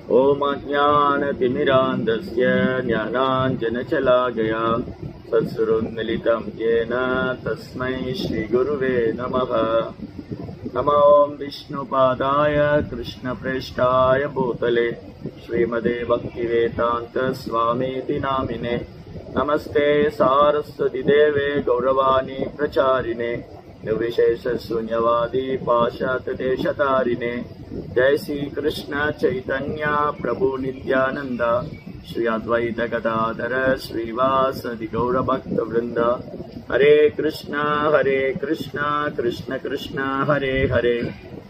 ओम अज्ञानतिमिरान्धस्य ज्ञानाञ्जनशलाकया तत्सुरुन्मिलितं येन तस्मै श्रीगुरुवे नमः। नमो विष्णुपादाय कृष्णप्रेष्ठाय भूतले श्रीमदे भक्तिवेदान्त स्वामीति नामिने। नमस्ते सारस्वती देवे गौरवाणी प्रचारिणे निर्विशेष शून्यवादी पाश्चात्य देशतारिणे। जय श्री कृष्ण चैतन्य प्रभु नित्यानंद श्री अद्वैत गदाधर श्रीवासदि गौर भक्त वृंद। हरे कृष्ण कृष्ण कृष्ण हरे हरे,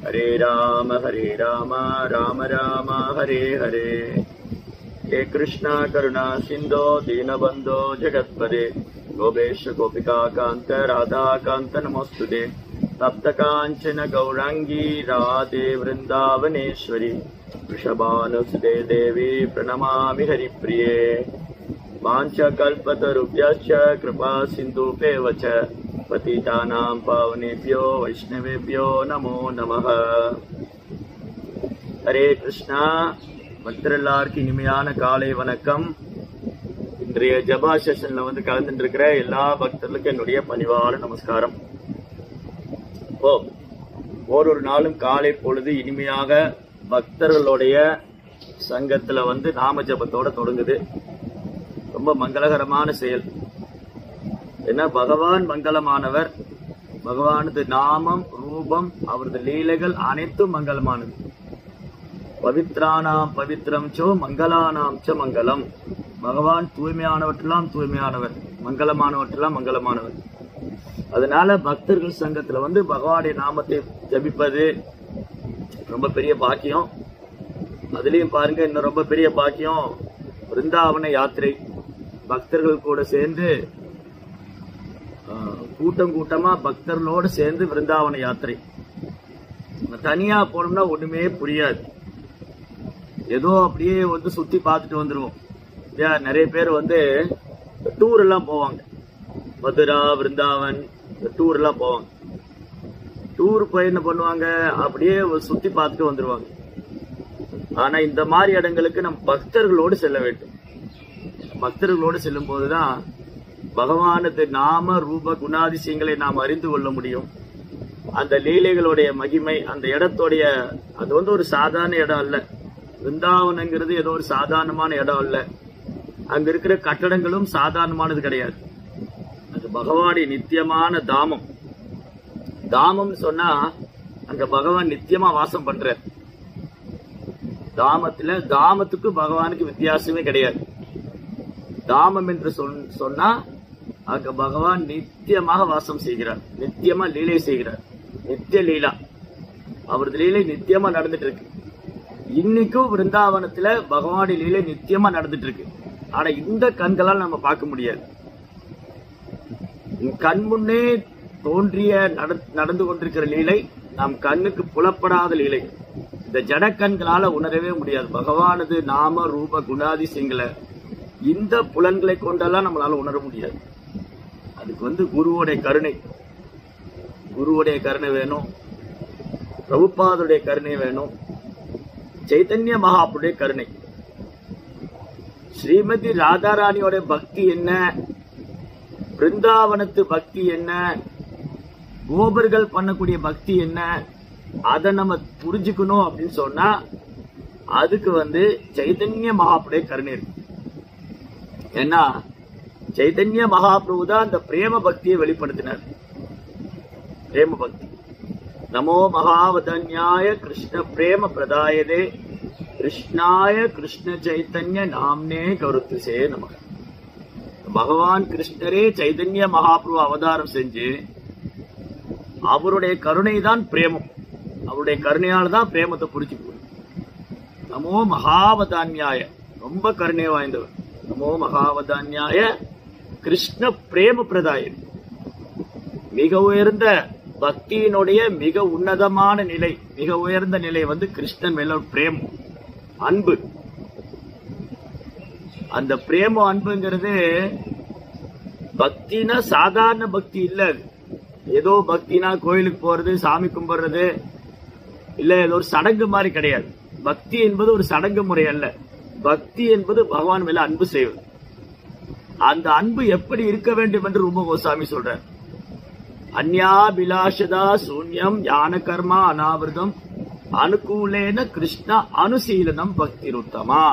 हरे राम राम राम हरे हरे। हे कृष्ण करुणा सिंधो दीनबंधो जगत्पदे गोपेश गोपिका कांत राधा कांत नमोस्तुते। तप्त कांचन गौरांगी राधे वृंदावनेश्वरी वृषभानुसुते देवी प्रणमामि हरिप्रिये। वाञ्छकल्पतरुभ्यश्च कृपा सिन्धुभ्येव च पतितानां पावनेभ्यो वैष्णवेभ्यो नमो नमः। हरे कृष्णा। பக்தரெல்லாருக்கும் இனிமையான காலை வணக்கம். இன்றைய ஜபா செஷன்ல கலந்துட்டு இருக்கிற எல்லா பக்தர்களுக்கும் என்னுடைய பணிவான நமஸ்காரம். ஒரு நாளும் காலை பொழுது இனிமையாக பக்தர்களுடைய சங்கத்துல நாம ஜபத்தோட தொடங்குது. ரொம்ப மங்களகரமான செயல். ஏன்னா பகவான் மங்களமானவர். பகவானது நாமம் ரூபம் அவரது லீலைகள் அனைத்தும் மங்களமானது. பவித்ரானாம் பவித்ரம் சோ மங்களானாம் ச மங்களம். பகவான் தூய்மையானவற்றெல்லாம் தூய்மையானவர், மங்களமானவற்றெல்லாம் மங்களமானவர். அதனால பக்தர்கள் சங்கத்துல பகவானுடைய நாமத்தை ஜபிப்பது ரொம்ப பெரிய பாக்கியம். அதுலயும் பாருங்க, இன்னும் ரொம்ப பெரிய பாக்கியம் விருந்தாவன யாத்திரை. பக்தர்கள் கூட சேர்ந்து கூட்டம் கூட்டமா பக்தர்களோடு சேர்ந்து விருந்தாவன யாத்திரை. தனியா போனோம்னா ஒண்ணுமே புரியாது. ஏதோ அப்படியே சுத்தி பார்த்துட்டு வந்துருவோம். நிறைய பேர் டூர் எல்லாம் போவாங்க. மதுரா விருந்தாவன் டூர் எல்லாம் போவாங்க. டூர் போய் என்ன பண்ணுவாங்க, அப்படியே சுத்தி பார்த்துட்டு வந்துருவாங்க. ஆனா இந்த மாதிரி இடங்களுக்கு நம்ம பக்தர்களோடு செல்ல வேண்டும். பக்தர்களோடு செல்லும் போதுதான் பகவானது நாம ரூப குணாதிசயங்களை நாம் அறிந்து கொள்ள முடியும். அந்த லீலைகளுடைய மகிமை, அந்த இடத்துடைய அது ஒரு சாதாரண இடம் அல்ல. விருந்தாவனங்கிறது ஏதோ ஒரு சாதாரணமான இடம் அல்ல. அங்க இருக்கிற கட்டடங்களும் சாதாரணமானது கிடையாது. அது பகவானுடைய நித்தியமான தாமம். தாமம் சொன்னா அங்க பகவான் நித்தியமா வாசம் பண்ற தாமத்துல. தாமத்துக்கு பகவானுக்கு வித்தியாசமே கிடையாது. தாமம் என்று சொன்னா அங்க பகவான் நித்தியமாக வாசம் செய்கிறார், நித்தியமா லீலை செய்கிறார். நித்திய லீலா, அவரது லீலை நித்தியமா நடந்துட்டு இருக்கு. இன்னைக்கும் விருந்தாவனத்துல பகவானுடைய லீலை நித்தியமா நடந்துட்டு இருக்கு. ஆனா இந்த கண்களால் நம்ம பார்க்க முடியாது. கண் முன்னே தோன்றிய நடந்து கொண்டிருக்கிற லீலை நம் கண்ணுக்கு புலப்படாத லீலை. இந்த ஜட கண்களால உணரவே முடியாது பகவானது நாம ரூப குணாதிசயங்களை. இந்த புலன்களை கொண்டெல்லாம் நம்மளால உணர முடியாது. அதுக்கு குருவோடைய கருணை, குருவுடைய கருணை வேணும், பிரபுபாதுடைய கருணை வேணும், சைத்தன்ய மகாபுருடைய கருணை. ஸ்ரீமதி ராதாராணியோட பக்தி என்ன, பிருந்தாவனத்து பக்தி என்ன, கோபர்கள் பண்ணக்கூடிய பக்தி என்ன, அதை நம்ம புரிஞ்சுக்கணும் அப்படின்னு சொன்னா அதுக்கு சைத்தன்ய மகாபுருடைய கருணை இருக்கு. ஏன்னா சைத்தன்ய மகாபிரபு தான் அந்த பிரேம பக்தியை வெளிப்படுத்தினார். பிரேம பக்தி. நமோ மகாவதன்யாய கிருஷ்ண பிரேம பிரதாயதே கிருஷ்ணாய கிருஷ்ண சைத்தன்ய நாம்னே கருத்துசே நமக. பகவான் கிருஷ்ணரே சைதன்ய மகாபிரபு அவதாரம் செஞ்சு அவருடைய கருணை தான் பிரேமம். அவருடைய கருணையால தான் பிரேமத்தை புரிஞ்சுக்கணும். நமோ மகாவதான்யாய, ரொம்ப கருணை வாய்ந்தவர். நமோ மகாவதான்யாய கிருஷ்ண பிரேம பிரதாயன். மிக உயர்ந்த பக்தியினுடைய மிக உன்னதமான நிலை, மிக உயர்ந்த நிலை கிருஷ்ணன் மேல பிரேமம், அன்பு. அந்த பிரேம அன்புங்கிறது பக்தினா சாதாரண பக்தி இல்ல. ஏதோ பக்தினா கோயிலுக்கு போறது, சாமி கும்பிடுறது, இல்ல ஏதோ ஒரு சடங்கு மாதிரி கிடையாது. பக்தி என்பது ஒரு சடங்கு முறை அல்ல. பக்தி என்பது பகவான் மேல அன்பு செய்வது. அந்த அன்பு எப்படி இருக்க வேண்டும் என்று ரூப கோசாமி சொல்றார். அந்யாபிலாஷதா சூன்யம் ஞான கர்மா அனாவிரதம் அனுகூலேன கிருஷ்ண அனுசீலனம் பக்தி உத்தமா.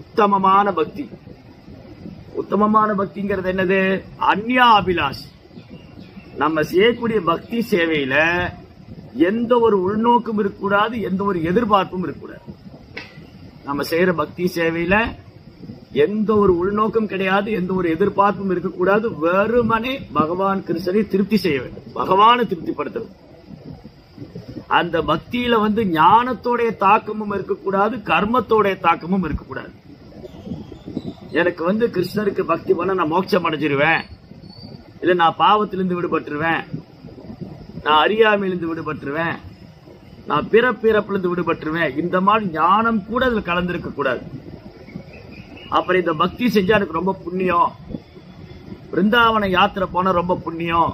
உத்தமமான பக்தி. உத்தமமான பக்திங்கிறது என்னது? அந்யாபிலாஷ். நம்ம செய்யக்கூடிய பக்தி சேவையில எந்த ஒரு உள்நோக்கும் இருக்கக்கூடாது, எந்த ஒரு எதிர்பார்ப்பும் இருக்கக்கூடாது. நம்ம செய்யற பக்தி சேவையில எந்த ஒரு உள்நோக்கம் கிடையாது, எந்த ஒரு எதிர்பார்ப்பும் இருக்கக்கூடாது. வெறுமனே பகவான் கிருஷ்ணரை திருப்தி செய்ய வேண்டும், பகவானை திருப்திப்படுத்தணும். அந்த பக்தியில ஞானத்தோடைய தாக்கமும் இருக்கக்கூடாது, கர்மத்தோடைய தாக்கமும் இருக்கக்கூடாது. எனக்கு கிருஷ்ணருக்கு பக்தி பண்ண நான் மோட்சம் அடைஞ்சிருவேன், இல்ல நான் பாவத்திலிருந்து விடுபட்டுருவேன், நான் அறியாமையிலிருந்து விடுபட்டுருவேன், நான் பிறப்பிலிருந்து விடுபட்டுருவேன், இந்த மாதிரி ஞானம் கூட அதுல கலந்திருக்க கூடாது. அப்புறம் இந்த பக்தி செஞ்சா எனக்கு ரொம்ப புண்ணியம், பிருந்தாவன யாத்திரை போனா ரொம்ப புண்ணியம்,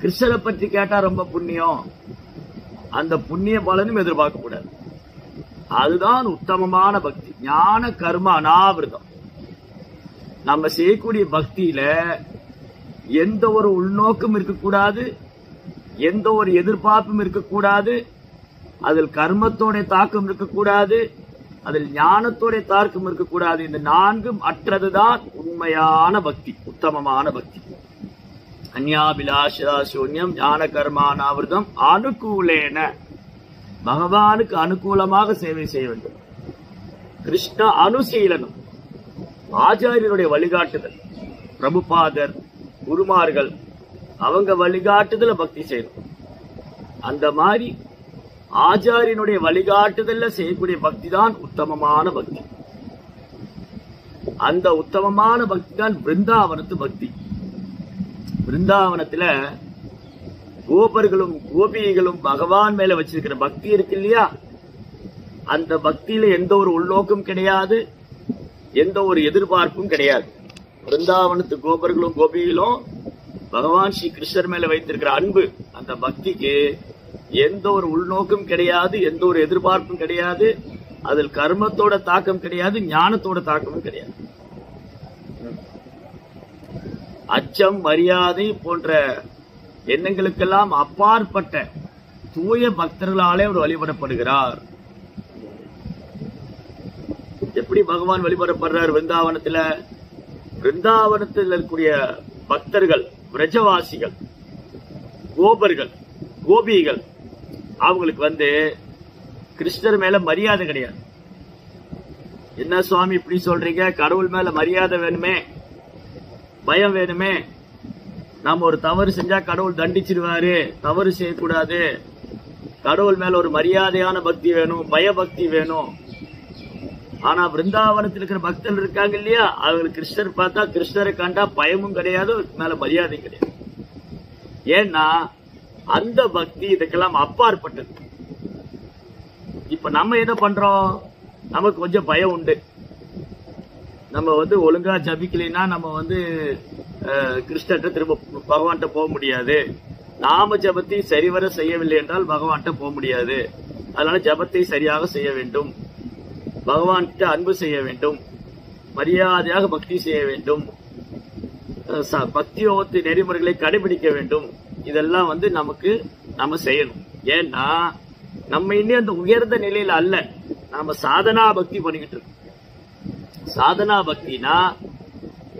கிருஷ்ணரை பற்றி கேட்டா ரொம்ப புண்ணியம், அந்த புண்ணிய பலனும் எதிர்பார்க்க கூடாது. அதுதான் உத்தமமான பக்தி. ஞான கர்ம அனாவிரதம். நம்ம செய்யக்கூடிய பக்தியில எந்த ஒரு உள்நோக்கம் இருக்கக்கூடாது, எந்த ஒரு எதிர்பார்ப்பும் இருக்கக்கூடாது, அதில் கர்மத்தோட தாக்கம் இருக்கக்கூடாது, அதில் ஞானத்தோட தாக்கம் இருக்கக்கூடாது. இந்த நான்கும் அற்றதுதான் உண்மையான பக்தி, உத்தமமான பக்தி. அந்யாபிலாஷதா சூன்யம் ஞான கர்மானாவிரதம் அனுகூலேன. பகவானுக்கு அனுகூலமாக சேவை செய்ய வேண்டும். கிருஷ்ண அனுசீலனம். ஆச்சாரியருடைய வழிகாட்டுதல், பிரபுபாதர், குருமார்கள் அவங்க வழிகாட்டுதல பக்தி செய்யணும். அந்த மாதிரி ஆச்சாரியனுடைய வழிகாட்டுதல்ல செய்யக்கூடிய பக்தி தான் உத்தமமான பக்தி. அந்த உத்தமமான பக்தி தான் பிருந்தாவனத்து பக்தி. பிருந்தாவனத்துல கோபர்களும் கோபிகளும் பகவான் மேல வச்சிருக்கிற பக்தி இருக்கு இல்லையா, அந்த பக்தியில எந்த ஒரு உள்நோக்கம் கிடையாது, எந்த ஒரு எதிர்பார்ப்பும் கிடையாது. பிருந்தாவனத்து கோபர்களும் கோபிகளும் பகவான் ஸ்ரீ கிருஷ்ணர் மேல வைத்திருக்கிற அன்பு, அந்த பக்திக்கு எந்த ஒரு உள்நோக்கம் கிடையாது, எந்த ஒரு எதிர்பார்ப்பும் கிடையாது, அதில் கர்மத்தோட தாக்கம் கிடையாது, ஞானத்தோட தாக்கமும் கிடையாது. அச்சம், மரியாதை போன்ற எண்ணங்களுக்கெல்லாம் அப்பாற்பட்ட தூய பக்தர்களாலே அவர் வழிபடப்படுகிறார். எப்படி பகவான் வழிபடப்படுறார் விருந்தாவனத்துல? விருந்தாவனத்தில் இருக்கக்கூடிய பக்தர்கள், பிரஜவாசிகள், கோபர்கள், கோபிகள், அவங்களுக்கு கிருஷ்ணர் மேல மரியாதை கிடையாது. என்ன சுவாமி இப்படி சொல்றீங்க? கடவுள் மேல மரியாதை வேணுமே, பயம் வேணுமே. நம்ம ஒரு தவறு செஞ்சா கடவுள் தண்டிச்சிருவாரு, தவறு செய்யக்கூடாது. கடவுள் மேல ஒரு மரியாதையான பக்தி வேணும், பயபக்தி வேணும். ஆனா பிருந்தாவனத்தில் இருக்கிற பக்தர்கள் இருக்காங்க இல்லையா, அவங்களுக்கு கிருஷ்ணர் பார்த்தா, கிருஷ்ணரை கண்டா பயமும் கிடையாது, மேல மரியாதை கிடையாது. ஏன்னா அந்த பக்தி இதுக்கெல்லாம் அப்பாற்பட்டது. இப்ப நம்ம என்ன பண்றோம்? நமக்கு கொஞ்சம் பயம் உண்டு. நம்ம ஒழுங்கா ஜபிக்கலைன்னா நம்ம கிருஷ்ணர்கிட்ட திரும்ப பகவான்கிட்ட போக முடியாது. நாம ஜபத்தை சரிவர செய்யவில்லை என்றால் பகவான்கிட்ட போக முடியாது. அதனால ஜபத்தை சரியாக செய்ய வேண்டும், பகவான் கிட்ட அன்பு செய்ய வேண்டும், மரியாதையாக பக்தி செய்ய வேண்டும், பக்தியோகத்து நெறிமுறைகளை கடைபிடிக்க வேண்டும். இதெல்லாம் நமக்கு நம்ம செய்யணும். ஏன்னா நம்ம இன்னும் அந்த உயர்ந்த நிலையில அல்ல, நாம சாதனா பக்தி பண்ணிக்கிட்டு இருக்கோம். சாதனா பக்தினா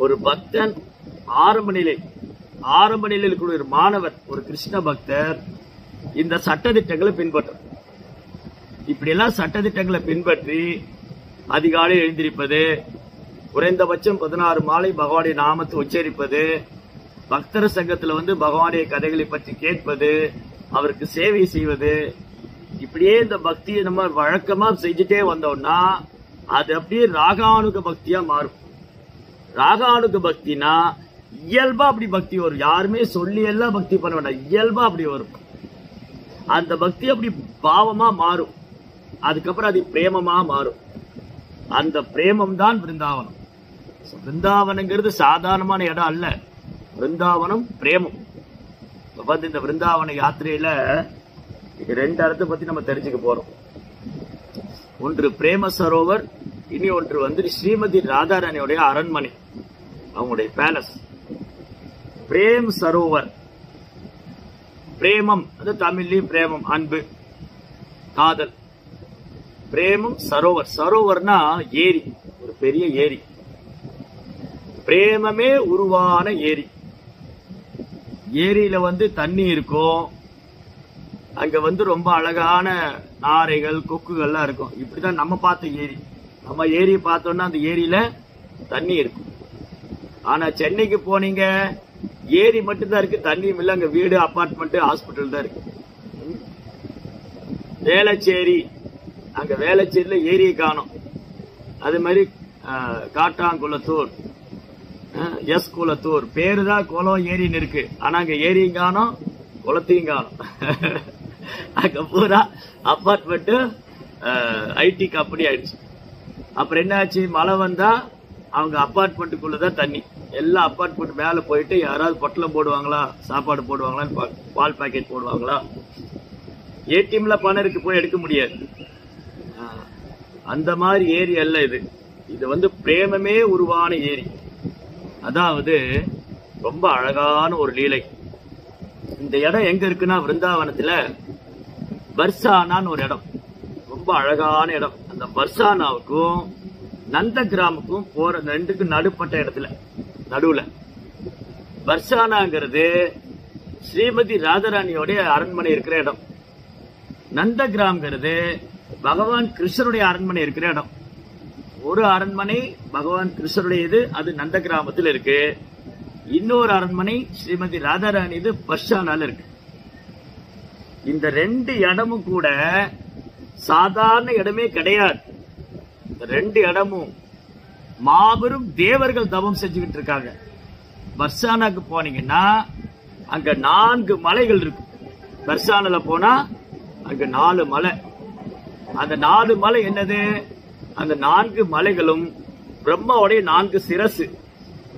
ஒரு பக்தன் ஆரம்ப நிலையில் இருக்கிற ஒரு மாணவர், ஒரு கிருஷ்ண பக்தர் இந்த சட்டதிட்டங்களை பின்பற்றும். இப்படி எல்லாம் சட்டதிட்டங்களை பின்பற்றி அதிகாலை எழுந்திருப்பது, குறைந்தபட்சம் 16 மாலை பகவானுடைய நாமத்தை உச்சரிப்பது, பக்தர் சங்கத்துல பகவானுடைய கதைகளை பற்றி கேட்பது, அவருக்கு சேவை செய்வது, இப்படியே இந்த பக்தியை நம்ம வழக்கமா செஞ்சுட்டே வந்தோம்னா அது அப்படியே ராகானுக பக்தியா மாறும். ராகானுக பக்தினா இயல்பா அப்படி பக்தி வரும். யாருமே சொல்லி எல்லாம் பக்தி பண்ண வேண்டாம், இயல்பா அப்படி வரும். அந்த பக்தி அப்படி பாவமா மாறும். அதுக்கப்புறம் அது பிரேமமா மாறும். அந்த பிரேமம் தான் பிருந்தாவனம். பிருந்தாவனங்கிறது சாதாரணமான இடம் அல்ல. பிருந்தாவனம் பிரேமம். இந்த பிருந்தாவன யாத்திரையில இது 2 அர்த்தத்தை பத்தி நம்ம தெரிஞ்சுக்க போறோம். ஒன்று பிரேம சரோவர், இனி ஒன்று வந்து ஸ்ரீமதி ராதாராணியோடைய அரண்மனை, அவங்களுடைய பேலஸ். பிரேம் சரோவர், பிரேமம் அது தமிழ்லயும் பிரேமம், அன்பு, காதல். பிரேமம் சரோவர், சரோவர்னா ஏரி, ஒரு பெரிய ஏரி, பிரேமமே உருவான ஏரி. ஏரியில வந்து தண்ணி இருக்கும், அங்க வந்து ரொம்ப அழகான நாரைகள் கொக்குகள்லாம் இருக்கும். இப்படிதான் நம்ம பார்த்த ஏரி. நம்ம ஏரியை பார்த்தோம்னா அந்த ஏரியில தண்ணி இருக்கும். ஆனா சென்னைக்கு போனீங்க, ஏரி மட்டும்தான் இருக்கு, தண்ணியும் இல்லை. அங்க வீடு, அபார்ட்மெண்ட், ஹாஸ்பிட்டல் தான் இருக்கு. வேளச்சேரி, அங்க வேளச்சேரியில ஏரியை காணும். அது மாதிரி காட்டாங்குளத்தூர், எஸ் குளத்தூர், பேருதான் குளம் ஏரின்னு இருக்கு, ஆனா அங்க ஏரியும் காணும், குளத்தையும் காணும். அங்க பூரா அபார்ட்மெண்ட், ஐடி கம்பெனி ஆயிடுச்சு. அப்புறம் என்ன ஆச்சு, மழை வந்தா அவங்க அபார்ட்மெண்ட்டுக்குள்ளதான் தண்ணி. எல்லா அபார்ட்மெண்ட் மேல போயிட்டு யாராவது பொட்டலம் போடுவாங்களா, சாப்பாடு போடுவாங்களா, பால் பாக்கெட் போடுவாங்களா, ஏடிஎம்ல பணம் இருக்கு, போய் எடுக்க முடியாது. அந்த மாதிரி ஏரி அல்ல இது. இது வந்து பிரேமமே உருவான ஏரி. அதாவது ரொம்ப அழகான ஒரு லீலை. இந்த இடம் எங்க இருக்குன்னா விருந்தாவனத்துல பர்சானான்னு ஒரு இடம், ரொம்ப அழகான இடம். அந்த பர்சானாவுக்கும் நந்த கிராமுக்கும் போற ரெண்டுக்கும் நடுப்பட்ட இடத்துல, நடுவுல பர்சானாங்கிறது ஸ்ரீமதி ராதாராணியோடைய அரண்மனை இருக்கிற இடம். நந்த கிராம்ங்கிறது பகவான் கிருஷ்ணருடைய அரண்மனை இருக்கிற இடம். ஒரு அரண்மனை பகவான் கிருஷ்ணருடையது, அது நந்த கிராமத்தில் இருக்கு. இன்னொரு அரண்மனை ஸ்ரீமதி ராதாராணி இது பர்ஷானால இருக்கு. இந்த 2 இடமும் கூட சாதாரண இடமே கிடையாது. இந்த 2 இடமும் மாபெரும் தேவர்கள் தவம் செஞ்சுக்கிட்டு இருக்காங்க. பர்ஷானாக்கு போனீங்கன்னா அங்க 4 மலைகள் இருக்கு. பர்ஷானால போனா அங்க 4 மலை. அந்த 4 மலை என்னது? அந்த 4 மலைகளும் பிரம்மாவுடைய 4 சிரசு.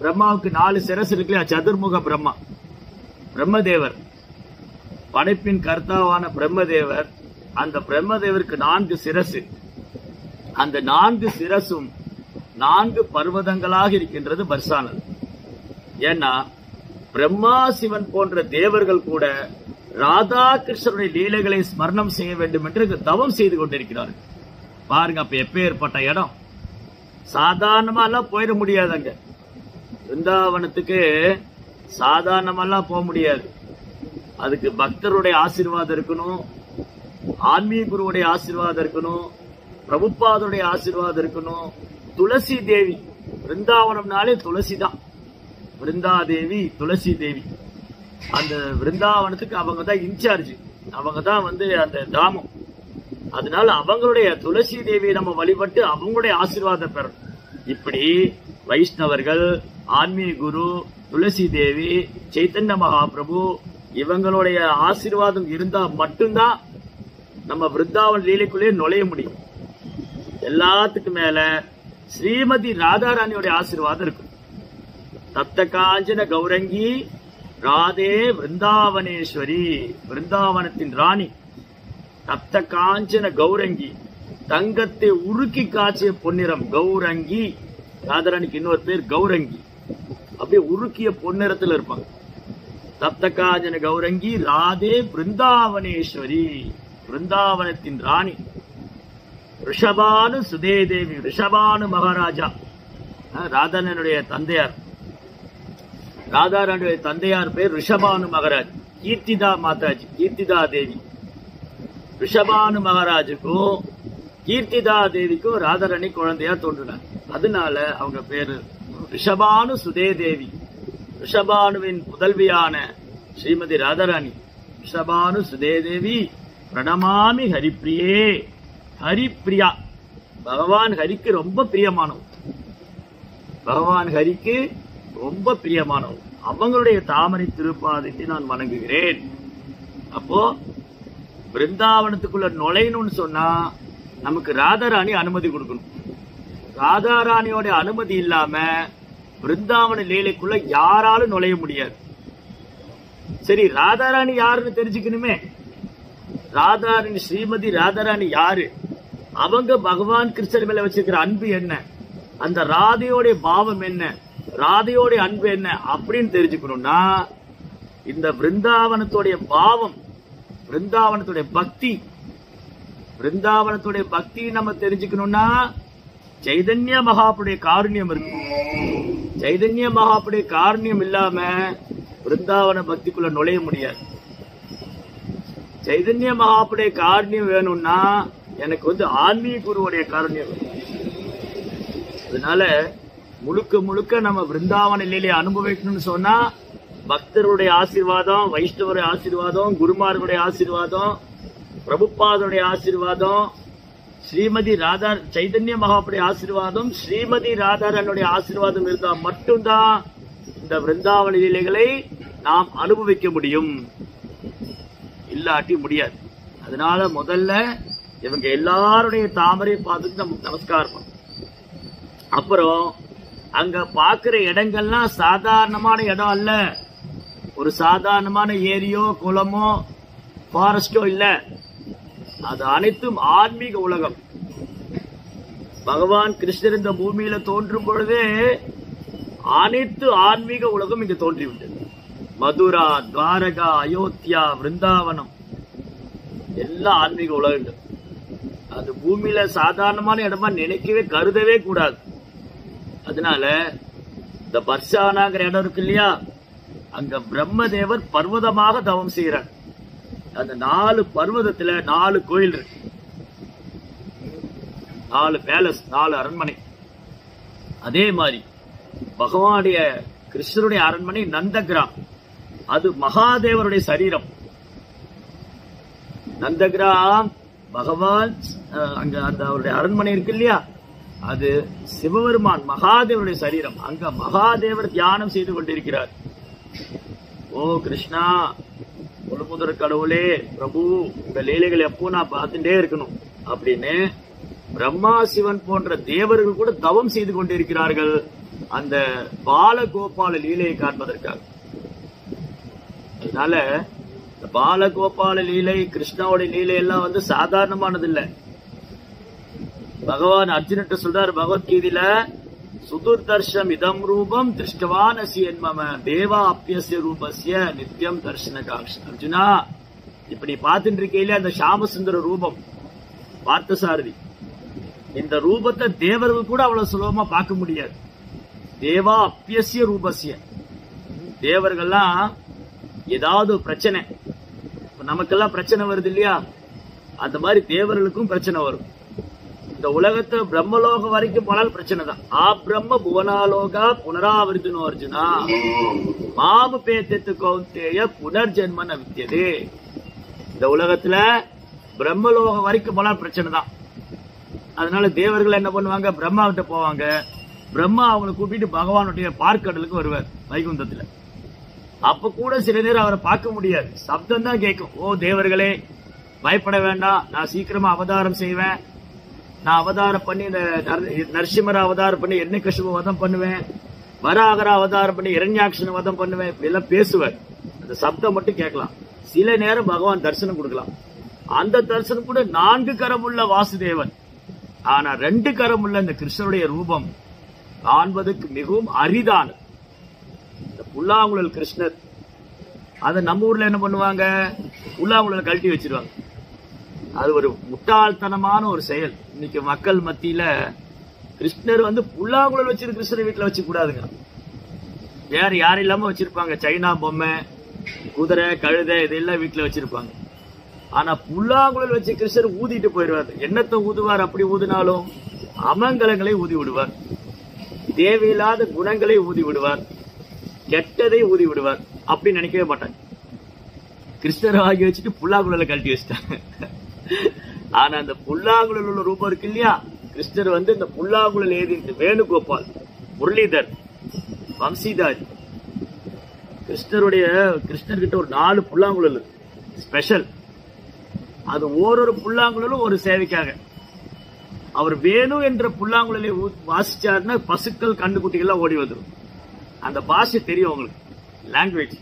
பிரம்மாவுக்கு 4 சிரசு இருக்கு. சதுர்முக பிரம்மா, பிரம்மதேவர், படைப்பின் கர்த்தாவான பிரம்மதேவர். அந்த பிரம்மதேவருக்கு 4 சிரசு. அந்த 4 சிரசும் 4 பர்வதங்களாக இருக்கின்றது பர்சானல். ஏன்னா பிரம்மா சிவன் போன்ற தேவர்கள் கூட ராதா கிருஷ்ணருடைய லீலைகளை ஸ்மரணம் செய்ய வேண்டும் என்று தவம் செய்து கொண்டிருக்கிறார்கள். பாருங்க, அப்ப எப்பேற்பட்ட இடம். சாதாரணமாலாம் போயிட முடியாது. அங்க விருந்தாவனத்துக்கு சாதாரணமாலாம் போக முடியாது. அதுக்கு பக்தருடைய ஆசீர்வாதம் இருக்கணும், ஆன்மீக குருவுடைய ஆசீர்வாதம் இருக்கணும், பிரபுபாதருடைய ஆசீர்வாதம் இருக்கணும். துளசி தேவி, விருந்தாவனம்னாலே துளசி தான். விருந்தாதேவி, துளசி தேவி, அந்த விருந்தாவனத்துக்கு அவங்க தான் இன்சார்ஜ், அவங்க தான் வந்து அந்த தாமம். அதனால அவங்களுடைய துளசி தேவியை நம்ம வழிபட்டு அவங்களுடைய ஆசீர்வாதம் பெறணும். இப்படி வைஷ்ணவர்கள், ஆன்மீக குரு, துளசி தேவி, சைத்தன்ய மகாபிரபு இவங்களுடைய ஆசீர்வாதம் இருந்தா மட்டும்தான் நம்ம விருந்தாவன லீலைக்குள்ளே நுழைய முடியும். எல்லாத்துக்கு மேல ஸ்ரீமதி ராதாராணியோட ஆசீர்வாதம் இருக்கும். தப்த காஞ்சன கௌரங்கி ராதே விருந்தாவனேஸ்வரி, விருந்தாவனத்தின் ராணி. தப்த காஞ்சன கௌரங்கி, தங்கத்தை உருக்கி காய்ச்சிய பொன்னிறம் கௌரங்கி. ராதாராணிக்கு இன்னொரு பேர் கௌரங்கி. அப்படியே உருக்கிய பொன்னிறத்தில் இருப்பாங்க. தப்த காஞ்சன கௌரங்கி ராதே விருந்தாவனேஸ்வரி, விருந்தாவனத்தின் ராணி. ரிஷபானு சுதேதேவி, ரிஷபானு மகாராஜா ராதாராணியுடைய தந்தையார். ராதாராணியுடைய தந்தையார் பேர் ரிஷபானு மகாராஜ். கீர்த்திதா மாதாஜி, கீர்த்திதா தேவி. ரிஷபானு மகாராஜுக்கும் கீர்த்திதா தேவிக்கும் ராதாராணி குழந்தையா தோன்றினார். அதனால அவங்க பேரு ரிஷபானு சுதே தேவி. ரிஷபானுவின் புதல்வியான ஸ்ரீமதி ராதாராணி. ரிஷபானு சுதே தேவி பிரணமாமி ஹரிப்பிரியே. ஹரிப்பிரியா, பகவான் ஹரிக்கு ரொம்ப பிரியமானவர். பகவான் ஹரிக்கு ரொம்ப பிரியமானவர். அவங்களுடைய தாமரை திருப்பாதத்தை நான் வணங்குகிறேன். அப்போ பிருந்தாவனத்துக்குள்ள நுழையணும்னு சொன்னா நமக்கு ராதாராணி அனுமதி கொடுக்கணும். ராதாராணியோட அனுமதி இல்லாம பிருந்தாவன லீலைக்குள்ள யாராலும் நுழைய முடியாது. சரி, ராதாராணி யாருன்னு தெரிஞ்சுக்கணுமே. ராதாராணி ஸ்ரீமதி ராதாராணி யாரு, அவங்க பகவான் கிருஷ்ணர் மேல வச்சிருக்கிற அன்பு என்ன, அந்த ராதையோடைய பாவம் என்ன, ராதையோடைய அன்பு என்ன அப்படின்னு தெரிஞ்சுக்கணும்னா இந்த பிருந்தாவனத்துடைய பாவம், பிருந்தாவனத்துடைய பக்தி, பிருந்தாவனத்துடைய பக்தி நம்ம தெரிஞ்சுக்கணும்னா சைதன்ய மகாபுடைய காருண்யம் இருக்கு. சைதன்ய மகாபுடைய காருண்யம் இல்லாம பிருந்தாவன பக்திக்குள்ள நுழைய முடியாது. சைதன்ய மகாபுடைய காருண்யம் வேணும்னா எனக்கு ஆன்மீக குருவுடைய காருண்யம் வேணும். அதனால முழுக்க முழுக்க நம்ம பிருந்தாவன நிலையிலே அனுபவிக்கணும்னு சொன்னா பக்தருடைய ஆசீர்வாதம், வைஷ்ணவருடைய ஆசீர்வாதம், குருமார்களுடைய ஆசீர்வாதம், பிரபுபாதருடைய ஆசீர்வாதம், ஸ்ரீமதி ராதா சைதன்ய மகாபுடைய ஆசீர்வாதம், ஸ்ரீமதி ராதாரனுடைய ஆசீர்வாதம் இருந்தா மட்டும்தான் இந்த பிருந்தாவன லீலைகளை நாம் அனுபவிக்க முடியும், இல்லாட்டி முடியாது. அதனால முதல்ல இவங்க எல்லாருடைய தாமரை பார்த்துட்டு நம்ம நமஸ்காரம் பண்ணணும். அப்புறம் அங்க பாக்குற இடங்கள்லாம் சாதாரணமான இடம் அல்ல, ஒரு சாதாரணமான ஏரியோ குளமோ ஃபாரஸ்டோ இல்ல, அது அனைத்தும் ஆன்மீக உலகம். பகவான் கிருஷ்ணர் இந்த பூமியில தோன்றும் பொழுதே அனைத்து ஆன்மீக உலகம் இங்கு தோன்றிவிட்டது. மதுரா, துவாரகா, அயோத்தியா, விருந்தாவனம் எல்லாம் ஆன்மீக உலகங்கள். அது பூமியில சாதாரணமான இடமா நினைக்கவே கருதவே கூடாது. அதனால இந்த பர்ஷானாங்கிற இடம் இருக்கு இல்லையா, அங்க பிரம்மதேவர் பர்வதமாக தவம் செய்யறார். அந்த 4 பர்வதத்துல 4 கோயில் இருக்கு, 4 பேலஸ், 4 அரண்மனை. அதே மாதிரி பகவானுடைய கிருஷ்ணருடைய அரண்மனை நந்தகிராம், அது மகாதேவருடைய சரீரம். நந்தகிராம் பகவான் அங்க அந்த அவருடைய அரண்மனை இருக்கு இல்லையா, அது சிவபெருமான் மகாதேவருடைய சரீரம். அங்க மகாதேவர் தியானம் செய்து கொண்டிருக்கிறார். ஓ கிருஷ்ணா, முழுமுதற் கடவுளே, பிரபு, உங்க லீலைகள் எப்போ நான் பார்த்துட்டே இருக்கணும் அப்படின்னு பிரம்மா சிவன் போன்ற தேவர்கள் கூட தவம் செய்து கொண்டிருக்கிறார்கள் அந்த பாலகோபால லீலையை காண்பதற்காக. அதனால இந்த பாலகோபால லீலை, கிருஷ்ணாவுடைய லீலை எல்லாம் சாதாரணமானது இல்ல. பகவான் அர்ஜுனட்ட சொல்றார் பகவத்கீதையில, சுதுர்தர்ஷம் இதம் ரூபம் திருஷ்டவான் அசி என்மம தேவா அப்பியஸ்ய ரூபஸ்ய நித்யம் தர்ஷன காக்ஷ. அர்ஜுனா, இப்படி பார்த்துட்டு இருக்கையில அந்த சாமசுந்தர ரூபம், பார்த்தசாரதி, இந்த ரூபத்தை தேவர்கள் கூட அவ்வளவு சுலபமா பார்க்க முடியாது. தேவா அப்பியஸ்ய ரூபஸ்ய, தேவர்கள்லாம் ஏதாவது பிரச்சனை, நமக்கெல்லாம் பிரச்சனை வருது இல்லையா, அந்த மாதிரி தேவர்களுக்கும் பிரச்சனை வரும். இந்த உலகத்தை பிரம்மலோகம் வரைக்கும் போனால் பிரச்சனை தான். ஆ பிரம்ம புவனாலோகா புனராவர்த்தினோ அர்ஜுனா மாமு பேத்து கௌந்தேய புனர்ஜென்மன வித்தியதே. இந்த உலகத்துல பிரம்மலோகம் வரைக்கும் போனால் பிரச்சனை தான். அதனால தேவர்கள் என்ன பண்ணுவாங்க, பிரம்மா கிட்ட போவாங்க. பிரம்மா அவங்களை கூப்பிட்டு பகவானுடைய பார்க்கடலுக்கு வருவார் வைகுந்தத்துல. அப்ப கூட சில நேரம் அவரை பார்க்க முடியாது, சப்தம் தான் கேட்கும். ஓ தேவர்களே, பயப்பட வேண்டாம், நான் சீக்கிரமா அவதாரம் செய்வேன், நான் அவதாரம் பண்ணி இந்த நரசிம்மர அவதாரம் பண்ணி எண்ணெய்கசிபு வதம் பண்ணுவேன், வராகர அவதாரம் பண்ணி இரண்யாட்சன வதம் பண்ணுவேன், இப்படி எல்லாம் பேசுவார். அந்த சப்தம் மட்டும் கேட்கலாம். சில நேரம் பகவான் தரிசனம் கொடுக்கலாம். அந்த தரிசனம் கூட 4 கரம் உள்ள வாசுதேவன், ஆனா 2 கரம் உள்ள இந்த கிருஷ்ணருடைய ரூபம் காண்பதற்கு மிகவும் அரிதான இந்த புல்லாங்குழல் கிருஷ்ணர். அதை நம்ம ஊர்ல என்ன பண்ணுவாங்க, புல்லாங்குழல் கழட்டி வச்சிருவாங்க. அது ஒரு முட்டாள்தனமான ஒரு செயல். இன்னைக்கு மக்கள் மத்தியில கிருஷ்ணர் புல்லாங்குழல் வச்சிருக்க கிருஷ்ணர் வீட்டுல வச்சு கூடாதுங்க. வேற யாரும் இல்லாம வச்சிருப்பாங்க, சைனா பொம்மை, குதிரை, கழுதை இதெல்லாம் வீட்டுல வச்சிருப்பாங்க. ஆனா புல்லாங்குழல் வச்சு கிருஷ்ணர் ஊதிட்டு போயிடுவார். என்னத்தை ஊதுவார்? அப்படி ஊதினாலும் அமங்கலங்களை ஊதி விடுவார், தேவையில்லாத குணங்களை ஊதி விடுவார், கெட்டதை ஊதி விடுவார். அப்படி நினைக்கவே மாட்டாங்க. கிருஷ்ணர் ஆகி வச்சுட்டு புல்லாங்குழலை கழட்டி வச்சுட்டாங்க. ஆனா அந்த புல்லாங்குழல் உள்ள ரூபம் இருக்கு இல்லையா, கிருஷ்ணர் இந்த புல்லாங்குழல் ஏதி வேணுகோபால், முரளிதர், வம்சிதாரி. கிருஷ்ணர்கிட்ட ஒரு 4 புல்லாங்குழல் ஸ்பெஷல். அது ஒரு புல்லாங்குழலும் ஒரு சேவைக்காக. அவர் வேணு என்ற புல்லாங்குழலை வாசிச்சாருன்னா பசுக்கள் கண்டுகுட்டிகள்லாம் ஓடி வந்துடும். அந்த பாஷை தெரியும் உங்களுக்கு, லாங்குவேஜ்.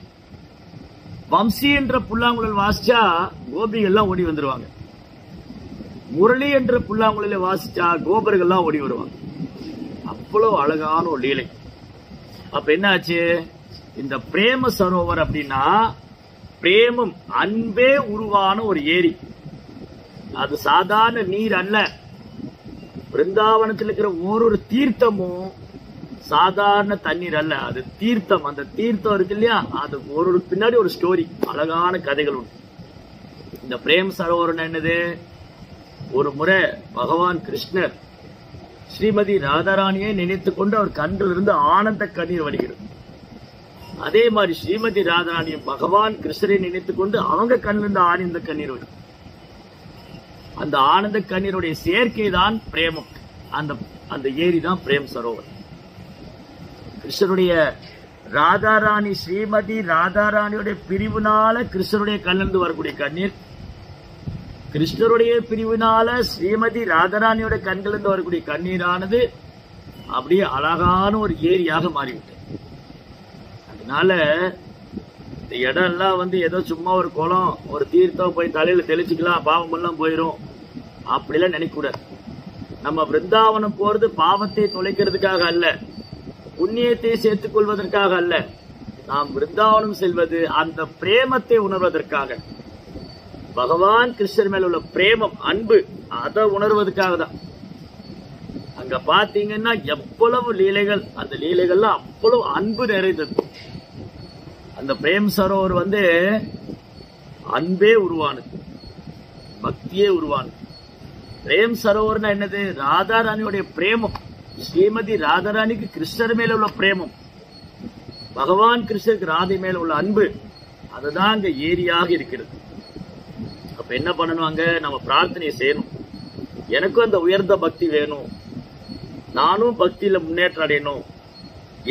வம்சி என்ற புல்லாங்குழல் வாசிச்சா கோபிகள்லாம் ஓடி வந்துருவாங்க. முரளி என்ற புல்லாங்குழலை வாசிச்சா கோபர்கள்லாம் ஓடி வருவாங்க. அவ்வளவு அழகான ஒரு லீலை. அப்ப என்னாச்சு, இந்த பிரேம சரோவர் அப்படின்னா பிரேமம் அன்பே உருவான ஒரு ஏரி. அது சாதாரண நீர் அல்ல. பிருந்தாவனத்தில் இருக்கிற ஒரு தீர்த்தமும் சாதாரண தண்ணீர் அல்ல, அது தீர்த்தம். அந்த தீர்த்தம் இருக்கு இல்லையா, அது ஒரு பின்னாடி ஒரு ஸ்டோரி, அழகான கதைகள் உண்டு. இந்த பிரேம சரோவர் என்னது, ஒரு முறை பகவான் கிருஷ்ணர் ஸ்ரீமதி ராதாராணியை நினைத்துக் கொண்டு அவர் கண்ணிலிருந்து ஆனந்த கண்ணீர் வடிகிறது. அதே மாதிரி ஸ்ரீமதி ராதாராணியும் பகவான் கிருஷ்ணரை நினைத்துக் கொண்டு அவங்க கண்ணிலிருந்து ஆனந்த கண்ணீர் வடிகிறது. அந்த ஆனந்த கண்ணீருடைய சேர்க்கை தான் பிரேமம். அந்த ஏரி தான் பிரேம் சரோவர். கிருஷ்ணருடைய ராதாராணி ஸ்ரீமதி ராதாராணியுடைய பிரிவுனால கிருஷ்ணருடைய கண்ணிலிருந்து வரக்கூடிய கண்ணீர், கிருஷ்ணருடைய பிரிவினால ஸ்ரீமதி ராதாராணியோட கண்களிலிருந்து வரக்கூடிய கண்ணீரானது அப்படியே அழகான ஒரு ஏரியாக மாறிவிட்டது. அதனால இந்த இடம் எல்லாம் ஏதோ சும்மா ஒரு குளம், ஒரு தீர்த்தம் போய் தலையில தெளிச்சுக்கலாம், பாவம் எல்லாம் போயிடும் அப்படிலாம் நினைக்க கூடாது. நம்ம பிருந்தாவனம் போறது பாவத்தை தொலைக்கிறதுக்காக அல்ல, புண்ணியத்தை சேர்த்துக் கொள்வதற்காக அல்ல. நாம் பிருந்தாவனம் செல்வது அந்த பிரேமத்தை உணர்வதற்காக, பகவான் கிருஷ்ணர் மேல உள்ள பிரேமம், அன்பு, அதை உணர்வதற்காக தான். அங்க பாத்தீங்கன்னா எவ்வளவு லீலைகள், அந்த லீலைகள்லாம் அவ்வளவு அன்பு நிறைந்தது. அந்த பிரேம் சரோவர் அன்பே உருவானது, பக்தியே உருவானது. பிரேம் சரோவர்னா என்னது, ராதாராணியுடைய பிரேமம். ஸ்ரீமதி ராதாராணிக்கு கிருஷ்ணர் மேல உள்ள பிரேமம், பகவான் கிருஷ்ணருக்கு ராதை மேல உள்ள அன்பு, அதுதான் அங்க ஏரியாக இருக்கிறது. அப்ப என்ன பண்ணணும், அங்க நம்ம பிரார்த்தனை செய்யணும். எனக்கும் அந்த உயர்ந்த பக்தி வேணும், நானும் பக்தியில முன்னேற்றம் அடையணும்,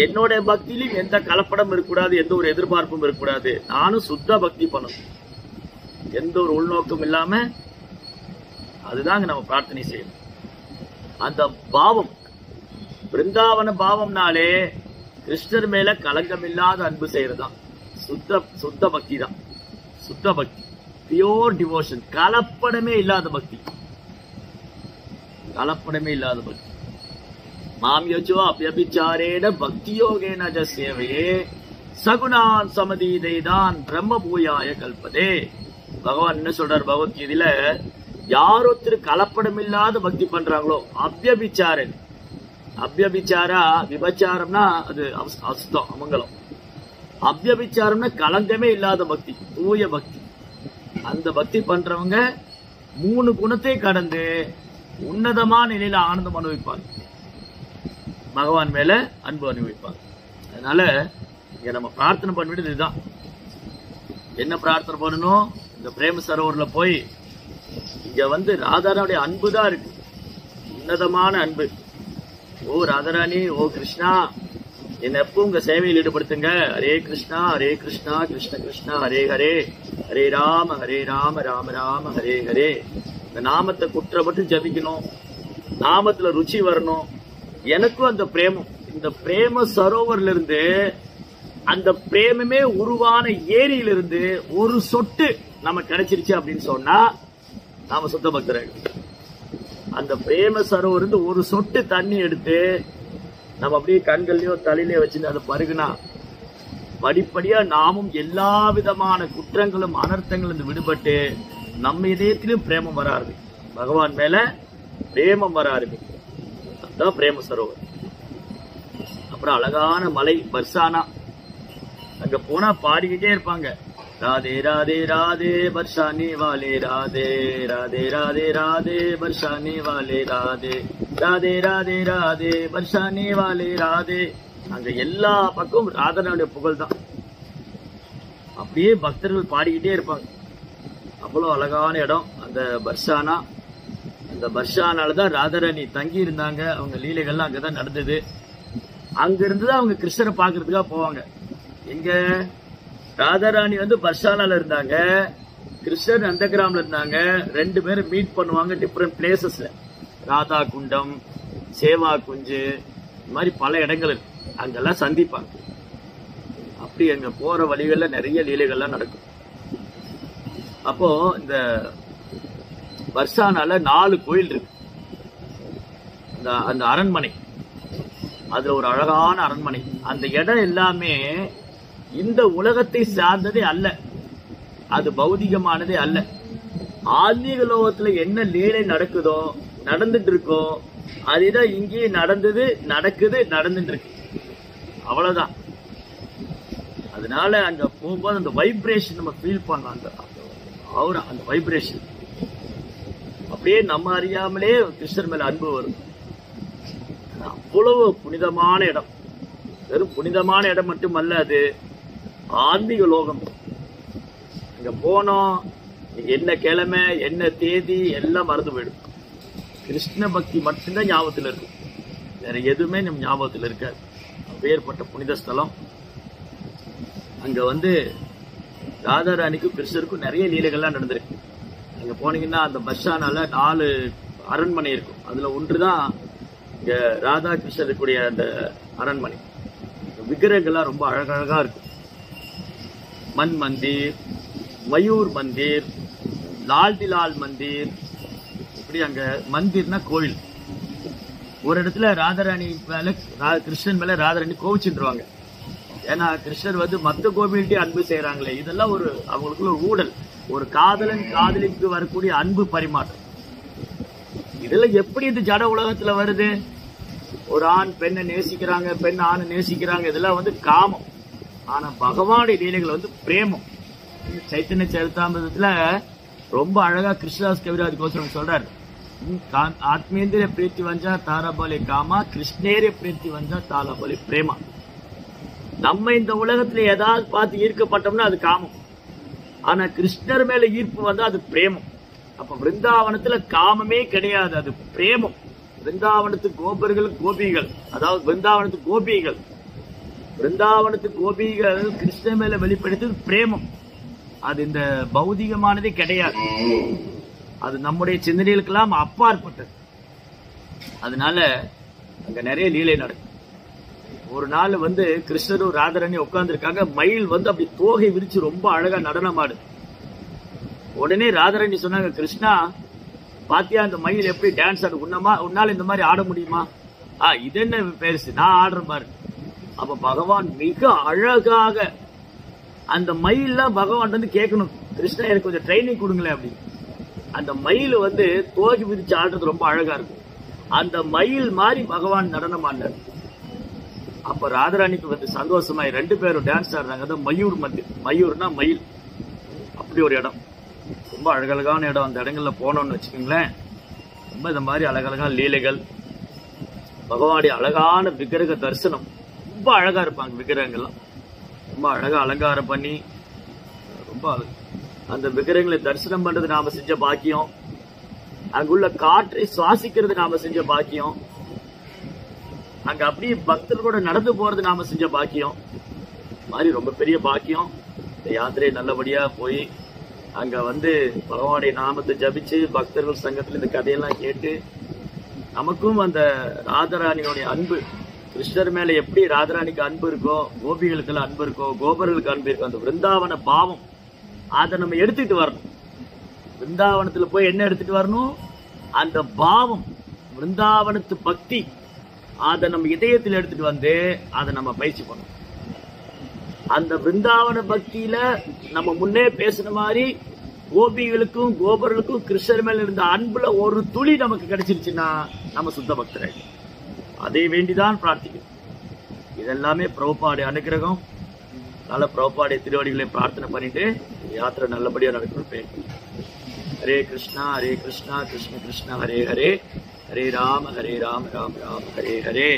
என்னோட பக்தியிலும் எந்த கலப்படம் இருக்கக்கூடாது, எந்த ஒரு எதிர்பார்ப்பும் இருக்கக்கூடாது, நானும் சுத்த பக்தி பண்ணணும், எந்த ஒரு உள்நோக்கம் இல்லாம. அதுதாங்க நம்ம பிரார்த்தனை செய்யணும். அந்த பாவம், பிருந்தாவன பாவம்னாலே கிருஷ்ணர் மேல கலங்கம் இல்லாத அன்பு செய்யறதுதான் சுத்த பக்தி தான். சுத்த பக்தி, பியோர் டிவோஷன், கலப்படமே இல்லாத பக்தி, கலப்படமே இல்லாத பக்தி. மாம் யோஜோ அபியபிச்சாரேன பக்தி யோகேன சேவையே சகுணான் சமதீதைதான் பிரம்ம பூயாய கல்பதே. பகவான் என்ன சொல்றார் பகவத்கீதையில, யார் ஒருத்தர் கலப்படம் இல்லாத பக்தி பண்றாங்களோ, அபியபிச்சாரன், அபியபிச்சாரா விபச்சாரம்னா அது அசுத்தம், அமங்கலம். அபியபிச்சாரம்னா கலங்கமே இல்லாத பக்தி, தூய பக்தி. அந்த பக்தி பண்றவங்க 3 குணத்தை கடந்து உன்னதமான நிலையில ஆனந்தம் அனுபவிப்பாங்க, பகவான் மேல அன்பு அனுபவிப்பாங்க. அதனால இங்க நம்ம பிரார்த்தனை பண்ணிட்டு இதுதான். என்ன பிரார்த்தனை பண்ணணும், இந்த பிரேம சரோவர்ல போய் இங்க ராதாராவுடைய அன்பு தான் இருக்கு, உன்னதமான அன்பு. ஓ ராதாராணி, ஓ கிருஷ்ணா, என்ன எப்பவும் உங்க சேவையில் ஈடுபடுத்துங்க. ஹரே கிருஷ்ணா ஹரே கிருஷ்ணா கிருஷ்ண கிருஷ்ணா ஹரே ஹரே, ஹரே ராம ராம ராம ஹரே ஹரே. இந்த நாமத்தை குற்றப்பட்டு ஜபிக்கணும், நாமத்துல ருச்சி வரணும். எனக்கும் அந்த பிரேமம், இந்த பிரேம சரோவர்ல இருந்து, அந்த பிரேமமே உருவான ஏரியிலிருந்து ஒரு சொட்டு நம்ம கிடைச்சிருச்சு அப்படின்னு சொன்னா நாம சுத்த பக்தர்கள். அந்த பிரேம சரோவர் இருந்து ஒரு சொட்டு தண்ணி எடுத்து நம்ம அப்படியே கண்கள்லயோ தலையிலயோ வச்சு அதை பருகுனா, படிப்படியா நாமும் எல்லா விதமான குற்றங்களும் அனர்த்தங்களும் விடுபட்டு நம்ம இதயத்திலும் பிரேமம் வர ஆரம்பிக்கும், பகவான் மேல பிரேமம் வர ஆரம்பிக்கும். அதுதான் பிரேம சரோவர். அப்புறம் அழகான மலை பர்சானா, அங்க போனா பாடிக்கிட்டே இருப்பாங்க, ராதே ராதே ராதே பர்ஷானி வாலே ராதே, ராதே ராதே ராதே பர்ஷானி வாலே ராதே, ராதே ராதே ராதே பர்ஷானி வாலே ராதே. அங்க எல்லா பக்கமும் ராதனுடைய புகழ் தான், அப்படியே பக்தர்கள் பாடிக்கிட்டே இருப்பாங்க. அவ்வளவு அழகான இடம் அந்த பர்ஷானா. அந்த பர்ஷானாலதான் ராதாராணி தங்கி இருந்தாங்க, அவங்க லீலைகள்லாம் அங்கதான் நடந்தது. அங்க இருந்துதான் அவங்க கிருஷ்ணரை பாக்குறதுக்காக போவாங்க. எங்க ராதாராணி பர்ஷானால இருந்தாங்க, கிருஷ்ணர் நந்தகிராம்ல இருந்தாங்க. 2 பேரும் மீட் பண்ணுவாங்க டிஃபரெண்ட் பிளேசஸ்ல, ராதா குண்டம், சேவா குஞ்சு, இந்த மாதிரி பல இடங்கள் இருக்கு, அங்கெல்லாம் சந்திப்பாங்க. அப்படி அங்க போற வழிகள்ல நிறைய லீலைகள்லாம் நடக்கும். அப்போ இந்த வர்ஷானால 4 கோயில் இருக்கு. அந்த அரண்மனை, அதுல ஒரு அழகான அரண்மனை. அந்த இடம் எல்லாமே இந்த உலகத்தை சார்ந்ததே அல்ல, அது பௌதிகமானதே அல்ல. ஆன்மீக லோகத்துல என்ன லீலை நடக்குதோ, நடந்துட்டு இருக்கோ, அதுதான் இங்கேயே நடந்தது, நடக்குது, நடந்துட்டு இருக்கு. அவ்வளவுதான். அதனால அங்க போகும்போது அந்த வைப்ரேஷன் நம்ம ஃபீல் பண்ணலாம். அந்த வைப்ரேஷன் அப்படியே நம்ம அறியாமலே கிருஷ்ணர் மேல அன்பு வரும். அவ்வளவு புனிதமான இடம். வெறும் புனிதமான இடம் மட்டுமல்ல, அது ஆன்மீக லோகம். அங்க போனோம், என்ன கிழமை, என்ன தேதி எல்லாம் மறந்து போயிடும். கிருஷ்ண பக்தி மட்டும்தான் ஞாபகத்தில் இருக்கும், வேற எதுவுமே நம்ம ஞாபகத்தில் இருக்காது. அப்பேற்பட்ட புனித ஸ்தலம். அங்க ராதாராணிக்கும் கிருஷ்ணருக்கும் நிறைய லீலைகள்லாம் நடந்திருக்கு. அங்க போனீங்கன்னா அந்த பஸ்ஸானால 4 அரண்மனை இருக்கும். அதுல ஒன்றுதான் இங்க ராதா கிருஷ்ணர் இருக்கக்கூடிய அந்த அரண்மனை. விக்கிரகங்கள்லாம் ரொம்ப அழகழகா இருக்கும். மண் மந்திர், மயூர் மந்திர், லால்திலால் மந்திர், இப்படி அங்க மந்திர்னா கோவில். ஒரு இடத்துல ராதாராணி மேல, கிருஷ்ணன் மேல ராதாராணி கோவிச்சுருவாங்க. ஏன்னா கிருஷ்ணர் மத்த கோவில்கிட்டே அன்பு செய்யறாங்களே, இதெல்லாம் ஒரு அவங்களுக்குள்ள ஒரு ஊடல், ஒரு காதலன் காதலிக்கு வரக்கூடிய அன்பு பரிமாற்றம். இதெல்லாம் எப்படி இந்த ஜட உலகத்துல வருது? ஒரு ஆண் பெண்ணை நேசிக்கிறாங்க, பெண் ஆணை நேசிக்கிறாங்க, இதெல்லாம் காமம். ஆனா பகவானுடைய லீலைகள் பிரேமம். சைத்தன்ய சரிதாமிரதத்துல ரொம்ப அழகா கிருஷ்ணதாஸ் கவிராஜ் கோஸ்வாமி சொல்றாரு, ஆத்மேந்திர பிரீத்தி வஞ்சா தாராபலி காமா, கிருஷ்ணேரிய பிரீத்தி வஞ்சா தாராபலி பிரேமா. நம்ம இந்த உலகத்துல ஏதாவது பார்த்து ஈர்க்கப்பட்டோம்னா அது காமம். ஆனா கிருஷ்ணர் மேல ஈர்ப்பு வந்தா அது பிரேமம். அப்ப விருந்தாவனத்துல காமமே கிடையாது, அது பிரேமம். விருந்தாவனத்து கோபர்கள் கோபிகள், அதாவது விருந்தாவனத்து கோபிகள், விருந்தாவனத்து கோபிகள் கிருஷ்ணர் மேல வெளிப்படுத்தது பிரேமம். அது இந்த பௌதிகமானதே கிடையாது, அது நம்முடைய சிந்தனைகளுக்கெல்லாம் அப்பாற்பட்டது. அதனால அங்க நிறைய லீலை நடக்கும். ஒரு நாள் கிருஷ்ணரும் ராதாராணி உட்கார்ந்து இருக்காங்க. மயில் அப்படி தோகை விரிச்சு ரொம்ப அழகா நடனம் ஆடு. உடனே ராதாராணி சொன்னாங்க, கிருஷ்ணா பாத்தியா அந்த மயில் எப்படி டான்ஸ் ஆடு, உன்னால இந்த மாதிரி ஆட முடியுமா? இது என்ன பெருசு, நான் ஆடுறேன் பாரு. அப்ப பகவான் மிக அழகாக அந்த மயில்லாம் பகவான் கேட்கணும், கிருஷ்ணா எனக்கு கொஞ்சம் ட்ரைனிங் கொடுங்களேன் அப்படின்னு. அந்த மயில் தோகை விரிச்சு ஆடுறது ரொம்ப அழகா இருக்கும். அந்த மயில் மாதிரி பகவான் நடனம் ஆடினார். அப்ப ராதாராணிக்கு சந்தோஷமா 2 பேரும் டான்ஸ் ஆடுறாங்க. மயூர் மந்திர், மயூர்னா மயில். அப்படி ஒரு இடம், ரொம்ப அழகழகான இடம். அந்த இடங்கள்ல போனோம்னு வச்சுக்கோங்களேன், ரொம்ப இந்த மாதிரி அழகழகான லீலைகள், பகவானுடைய அழகான விக்கிரக தரிசனம். ரொம்ப அழகா இருப்பாங்க விக்கிரகங்கள்லாம், ரொம்ப அழகா அலங்காரம் பண்ணி ரொம்ப அந்த விக்கிரகங்களை தரிசனம் பண்றது நாம செஞ்ச பாக்கியம். அங்குள்ள காற்றை சுவாசிக்கிறது நாம செஞ்ச பாக்கியம். அங்க அப்படியே பக்தர்களோட நடந்து போறது நாம செஞ்ச பாக்கியம். மாதிரி ரொம்ப பெரிய பாக்கியம். இந்த யாத்திரை நல்லபடியா போய் அங்க பகவானுடைய நாமத்தை ஜபிச்சு பக்தர்கள் சங்கத்துல இந்த கதையெல்லாம் கேட்டு நமக்கும் அந்த ராதாராணியோடைய அன்பு, கிருஷ்ணர் மேல எப்படி ராதாராணிக்கு அன்பு இருக்கோ, கோபிகளுக்கு அன்பு இருக்கோ, கோபர்களுக்கு அன்பு இருக்கோ, அந்த விருந்தாவன பாவம் அதை நம்ம எடுத்துட்டு வரணும். விருந்தாவனத்துல போய் என்ன எடுத்துட்டு வரணும்? அந்த பாவம், விருந்தாவனத்து பக்தி, அதை நம்ம இதயத்தில் எடுத்துட்டு அதை நம்ம பயிற்சி பண்ணணும். அந்த விருந்தாவன பக்தியில நம்ம முன்னே பேசுன மாதிரி கோபிகளுக்கும் கோபர்களுக்கும் கிருஷ்ணர் மேல இருந்த அன்புல ஒரு துளி நமக்கு கிடைச்சிருச்சுன்னா நம்ம சுத்த பக்தர்கள். அதை வேண்டிதான் பிரார்த்திக்கணும். இதெல்லாமே பிரபுபாடைய அனுகிரகம். நல்ல பிரபுபாடைய திருவடிகளை பிரார்த்தனை பண்ணிட்டு யாத்திரை நல்லபடியா நடக்கணும். ஹரே கிருஷ்ணா கிருஷ்ண கிருஷ்ணா ஹரே ஹரே, ஹரே ராம ராம ராம ஹரே ஹரே.